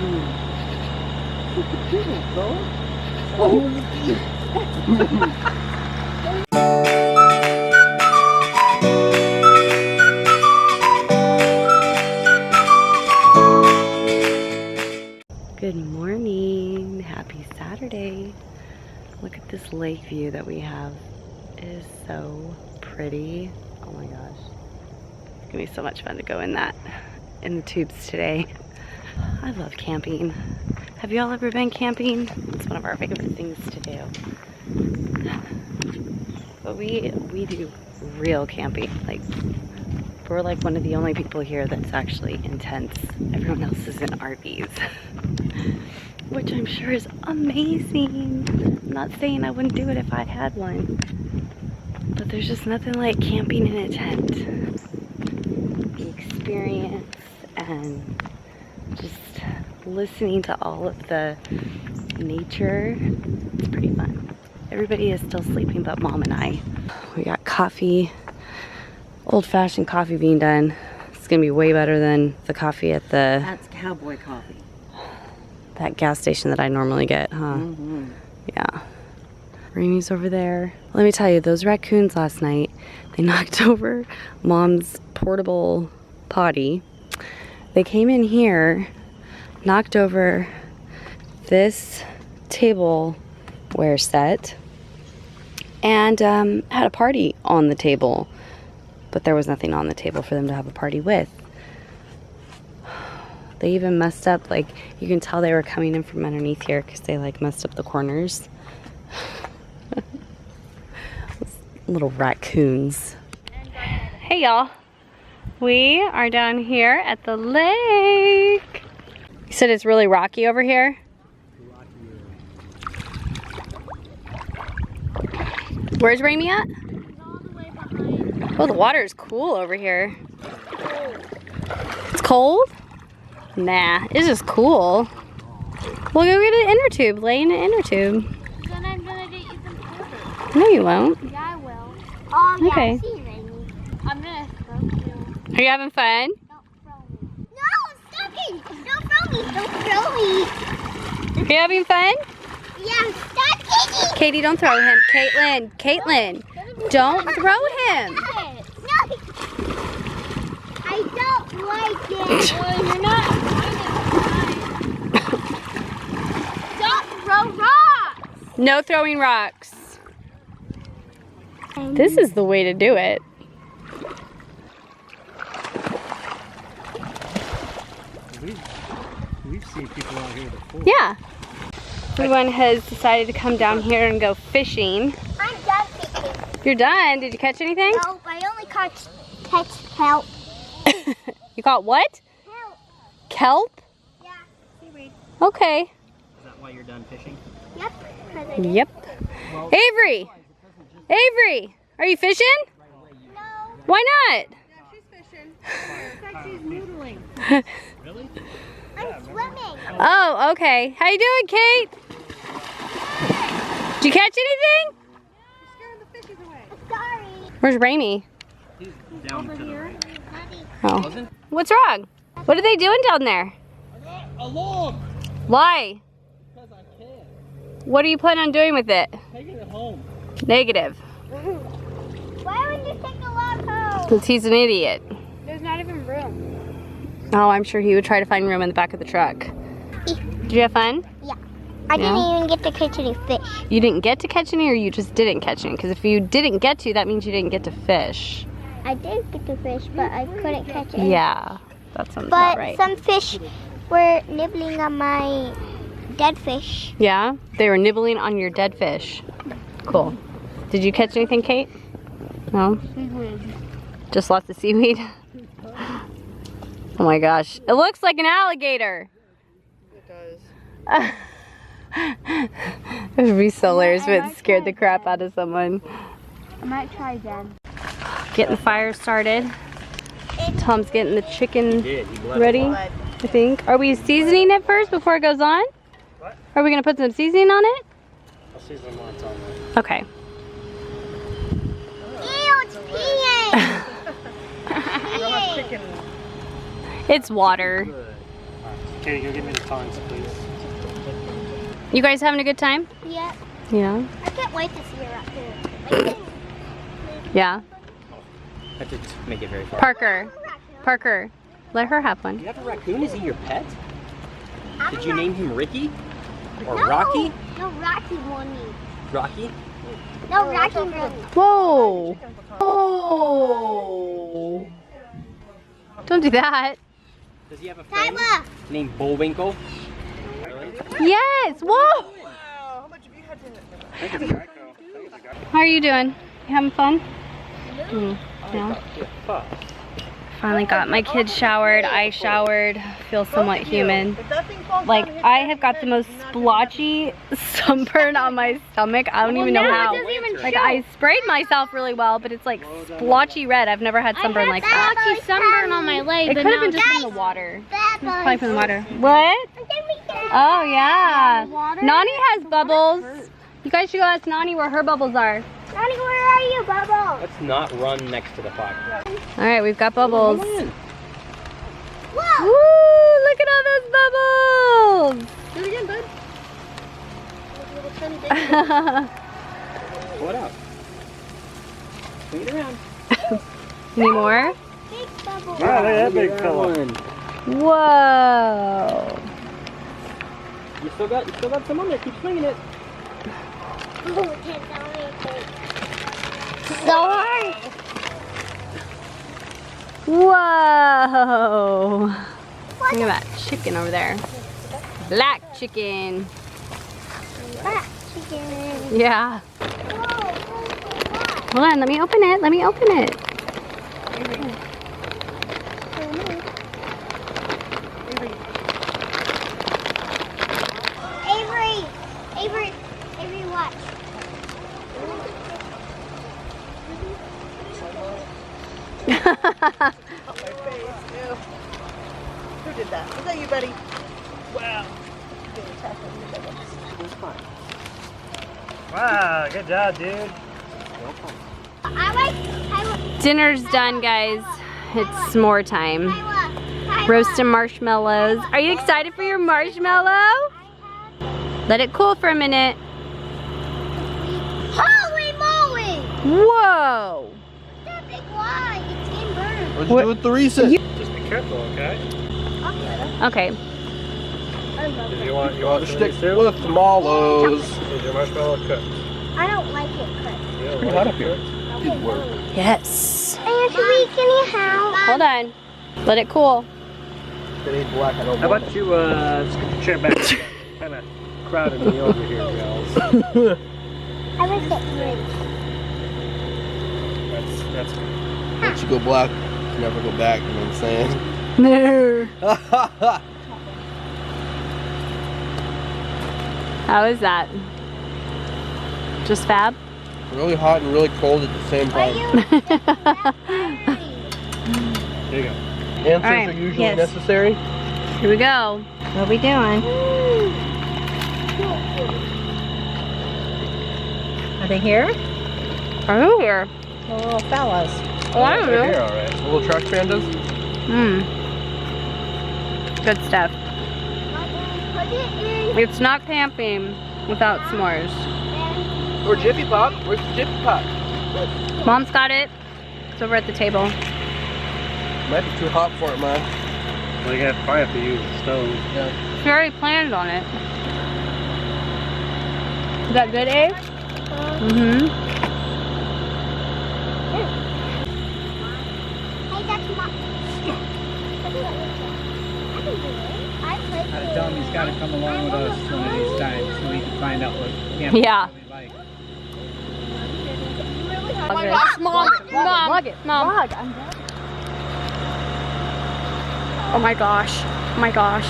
Good morning, happy Saturday. Look at this lake view that we have. It is so pretty. Oh my gosh. It's gonna be so much fun to go in the tubes today. I love camping. Have y'all ever been camping? It's one of our favorite things to do. But we do real camping. Like, we're like one of the only people here that's actually in tents. Everyone else is in RVs. Which I'm sure is amazing. I'm not saying I wouldn't do it if I had one. But there's just nothing like camping in a tent. The experience and just listening to all of the nature. It's pretty fun. Everybody is still sleeping but Mom and I. We got coffee. Old-fashioned coffee being done. It's gonna be way better than the coffee at the... That's cowboy coffee. That gas station that I normally get, huh? Yeah. Remy's over there. Let me tell you, those raccoons last night, they knocked over Mom's portable potty. They came in here, knocked over this tableware set, and had a party on the table. But there was nothing on the table for them to have a party with. They even messed up, like, you can tell they were coming in from underneath here because they, like, messed up the corners. Little raccoons. Hey, y'all. We are down here at the lake. You said it's really rocky over here? Where's Ramy at? Oh, the water is cool over here. It's cold? Nah, it's just cool. We'll go get an inner tube. Lay in an inner tube. Then I'm gonna get you some food. No, you won't. Yeah, I will. Oh, yeah, Okay. see, Rainy. I'm gonna throw you. Are you having fun? Don't throw me. No, stop it! Don't throw me! Don't throw me! Are you having fun? Yeah, stop Katie! Katie, don't throw him. Caitlin, don't throw him. No, I don't like it. Well, you're not Don't throw rocks! No throwing rocks. This is the way to do it. We've seen people out here before. Yeah. Everyone has decided to come down here and go fishing. I'm done fishing. You're done? Did you catch anything? No, I only caught help. You caught what? Help. Kelp? Yeah, seaweed. Okay. Is that why you're done fishing? Yep. 'Cause I did. Yep. Avery! Avery! Are you fishing? No. Why not? Yeah, she's fishing. It's like she's noodling. Really? I'm swimming. Oh, okay. How you doing, Kate? Did you catch anything? You're scaring the fishes away. Sorry. Where's Ramy? He's down to here. Oh. Wasn't? What's wrong? What are they doing down there? A log! Why? Because I can. What are you planning on doing with it? Taking it home. Negative. Why would you take a log home? Because he's an idiot. There's not even room. Oh, I'm sure he would try to find room in the back of the truck. Did you have fun? Yeah. I didn't Yeah. even get to catch any fish. You didn't get to catch any, or you just didn't catch any? Because if you didn't get to, that means you didn't get to fish. I did get to fish, but I couldn't catch any. Yeah, that sounds But about right. some fish were nibbling on my dead fish. Yeah? They were nibbling on your dead fish. Cool. Did you catch anything, Kate? No? Just lots of seaweed? Oh my gosh. It looks like an alligator. It does. It would be so hilarious if it scared the crap out of someone. I might try again. Getting the fire started. Tom's getting the chicken ready, I think. Are we seasoning it first before it goes on? What? Are we going to put some seasoning on it? I'll season them on top. Okay. Ew, it's peeing! Chicken. It's water. Good. Here, you go get me the tongs, please. You guys having a good time? Yep. Yeah. I can't wait to see a raccoon. Yeah. I have to make it very far. Parker. Parker. Let her have one. You have a raccoon? Is he your pet? I Did don't you know. name him Ricky? Or No. Rocky? No, Rocky won me. Rocky? No, Rocky won me. Whoa. Oh. Don't do that. Does he have a friend Tyler. named Bullwinkle? Really? Yes. Whoa. How are you doing? You having fun? No. Finally got my kids showered. I showered. Feel somewhat humid. Like, I have got the most splotchy sunburn on my stomach. I don't even know how. Like, I sprayed myself really well, but it's like splotchy red. I've never had sunburn like that. Splotchy sunburn on my leg, It but could have now been just from the water. Bad Probably from the water. What? Oh, yeah. Nani has bubbles. You guys should go ask Nani where her bubbles are. Nani, where are you, Bubble? Let's not run next to the fire. All right, we've got bubbles. Whoa! Woo! Look at all those bubbles! Do it again, bud. What up? Swing it around. Any more? Big bubble. Yeah, look at that big fella. Whoa! You still got some on there. Keep swinging it. Oh, it can't tell anything. So hard. Whoa! Look at that chicken over there. Black chicken. Black chicken. Yeah. Whoa, Hold on, let me open it. Let me open it. Avery, watch. Who did that? Was that you, buddy? Wow, good job, dude. Dinner's done, guys. It's s'more time. Roasting marshmallows. Are you excited for your marshmallow? Let it cool for a minute. Holy moly! Whoa! That big line. It's getting burned. What'd you do with the recess? Just be careful, okay? Okay. Did you want Stick with the mallows. Is your marshmallow cooked? I don't like it, Chris. Pretty hot up here. Good work. Yes. Aunt, can you help? Hold on. Let it cool. If it ain't black, I don't How want about you scoot your chair back? Kind of crowded me over here, gals. I like it green. That's it. Once you go black, you never go back, you know what I'm saying? No. How is that? Just fab? Really hot and really cold at the same Why time. you There you go. Answers Alright, are usually yes. necessary. Here we go. What are we doing? Are they here? Oh, here. The little fellas. Oh, I don't Right know. here, all right. The little trash pandas. Mmm. Good stuff. Put it in. It's not camping without s'mores. Or Jiffy Pop. Where's the Jiffy Pop? Mom's got it. It's over at the table. Might be too hot for it, man. Well, you probably have to use the stove. Yeah. She already planned on it. Is that good, Abe? Mm-hmm. Hey, that's my. I Gotta tell him he's gotta come along with us one of these times so he can find out what camping Yeah. is really like. Oh my gosh, Mom! Mom! Mom! Oh my gosh. Oh my gosh.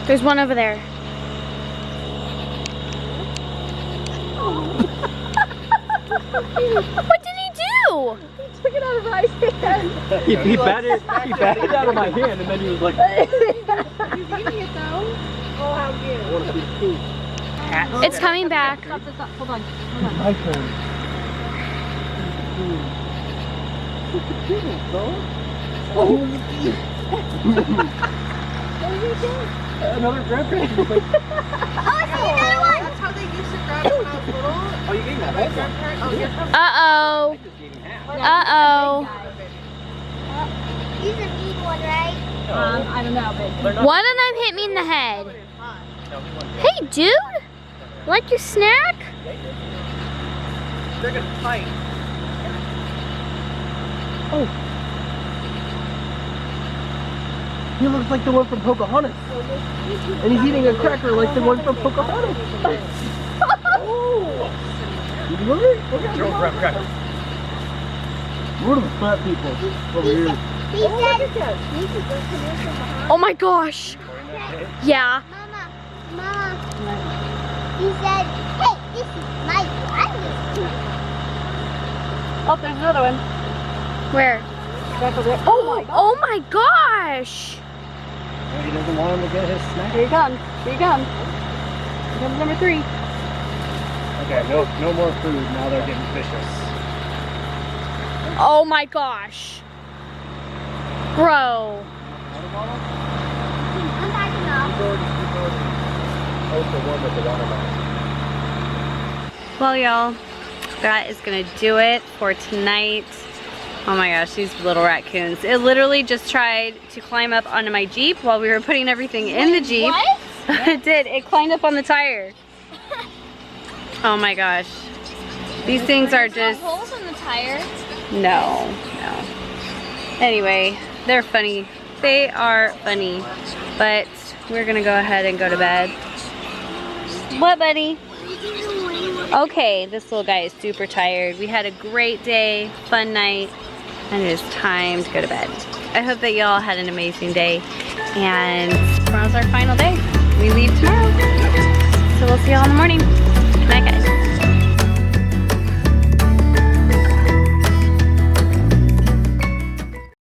There's one over there. What did he do? Took it out of my hand. He batted it out of my hand, and then he was like, He's eating it though. Oh, how cute. I want to see food. It's coming back. Stop. Hold on. My turn. Another grandparent. Oh, I see another one. That's how they used to grab when I was little. Oh, you gave me that My whole one. grandparents. Oh, you're from Uh-oh. Just gave him half. Uh-oh. He's a mean one, right? I don't know, but One of them hit me in the head. No, he won. Hey, dude. Like your snack? They're gonna fight. He looks like the one from Pocahontas. And he's eating a cracker like the one from Pocahontas. Oh! You hungry? Okay, throw a cracker. What are the fat people over here? He said, Oh my gosh. Yeah. Mama. He said, hey, this is my one. oh, there's another one. Where? Back over there. Oh my gosh. He doesn't want him to get his snack. Here he comes. Here he comes. Here comes number 3. Okay, no more food. Now they're getting vicious. Oh my gosh. Bro. I'm backing off. Oh, the one with the watermelon. Well, y'all, that is gonna do it for tonight. Oh my gosh, these little raccoons. It literally just tried to climb up onto my Jeep while we were putting everything in the Jeep. What? It did. It climbed up on the tire. Oh my gosh. These things are just... Holes in the tire. No. Anyway, they're funny. They are funny. But we're gonna go ahead and go to bed. What, buddy? Okay, this little guy is super tired. We had a great day, fun night, and it is time to go to bed. I hope that y'all had an amazing day, and tomorrow's our final day. We leave tomorrow. So we'll see y'all in the morning. Good night, guys.